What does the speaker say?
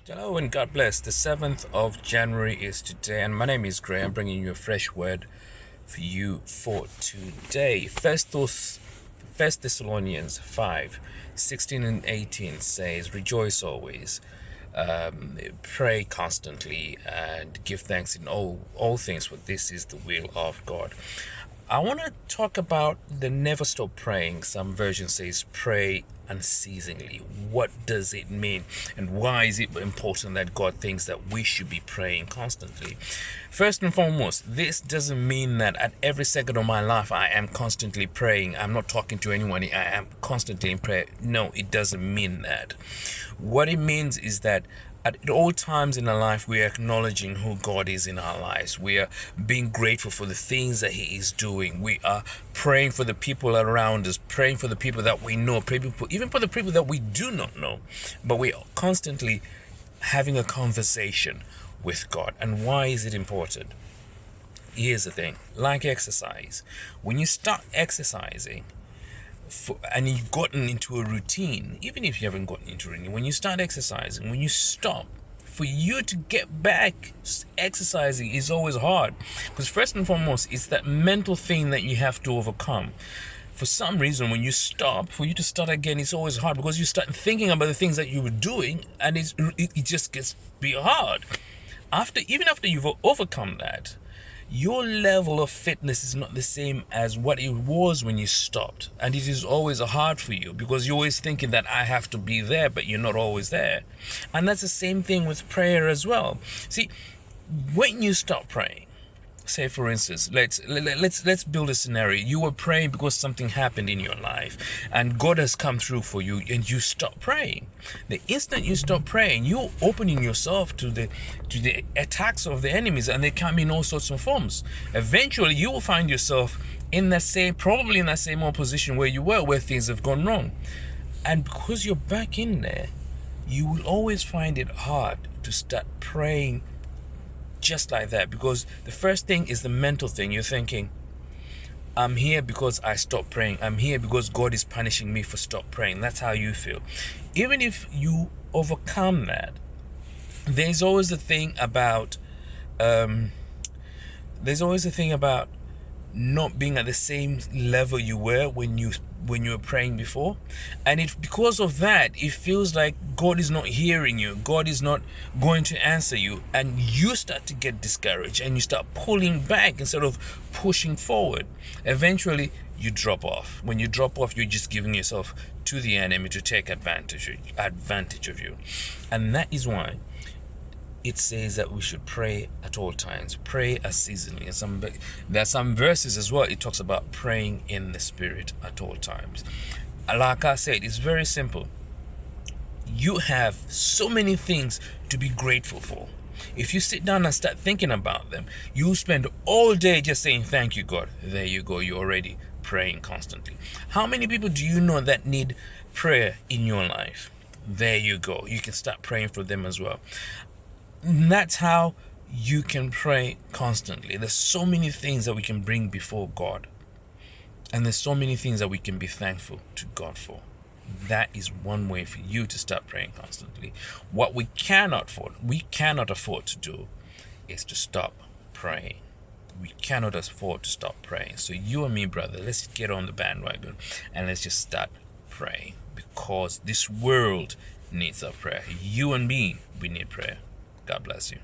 Hello and God bless. The 7th of January is today, and my name is Gray. I'm bringing you a fresh word for you for today. First Thessalonians 5:16 and 18 says, "Rejoice always, pray constantly, and give thanks in all things, for this is the will of God." I want to talk about the never stop praying. Some version says pray unceasingly. What does it mean? And why is it important that God thinks that we should be praying constantly? First and foremost, this doesn't mean that at every second of my life I am constantly praying. I'm not talking to anyone. I am constantly in prayer. No, it doesn't mean that. What it means is that at all times in our life, we are acknowledging who God is in our lives. We are being grateful for the things that He is doing. We are praying for the people around us, praying for the people that we know, even for the people that we do not know. But we are constantly having a conversation with God. And why is it important? Here's the thing, like exercise. When you start exercising, and you've gotten into a routine, even if you haven't gotten into a routine, when you start exercising, when you stop, for you to get back exercising is always hard, because first and foremost, it's that mental thing that you have to overcome. For some reason, when you stop, for you to start again, it's always hard, because you start thinking about the things that you were doing, and it just gets be hard. Even after you've overcome that, your level of fitness is not the same as what it was when you stopped. And it is always hard for you, because you're always thinking that I have to be there, but you're not always there. And that's the same thing with prayer as well. See, when you stop praying, say for instance, let's build a scenario. You were praying because something happened in your life and God has come through for you, and you stop praying. The instant you stop praying, you're opening yourself to the attacks of the enemies, and they come in all sorts of forms. Eventually you will find yourself probably in that same opposition where you were, where things have gone wrong. And because you're back in there, you will always find it hard to start praying just like that, because the first thing is the mental thing. You're thinking, I'm here because I stopped praying. I'm here because God is punishing me for stop praying. That's how you feel. Even if you overcome that, there's always the thing about not being at the same level you were when you were praying before. And because of that, it feels like God is not hearing you, God is not going to answer you, and you start to get discouraged and you start pulling back instead of pushing forward. Eventually you drop off. When you drop off, you're just giving yourself to the enemy to take advantage of you. And that is why it says that we should pray at all times, pray unceasingly. And there are some verses as well, it talks about praying in the Spirit at all times. Like I said, it's very simple. You have so many things to be grateful for. If you sit down and start thinking about them, you spend all day just saying, thank you, God. There you go. You're already praying constantly. How many people do you know that need prayer in your life? There you go. You can start praying for them as well. And that's how you can pray constantly. There's so many things that we can bring before God, and there's so many things that we can be thankful to God for. That is one way for you to start praying constantly. What we cannot afford to do is to stop praying. We cannot afford to stop praying. So you and me, brother, let's get on the bandwagon and let's just start praying, because this world needs our prayer. You and me, we need prayer. God bless you.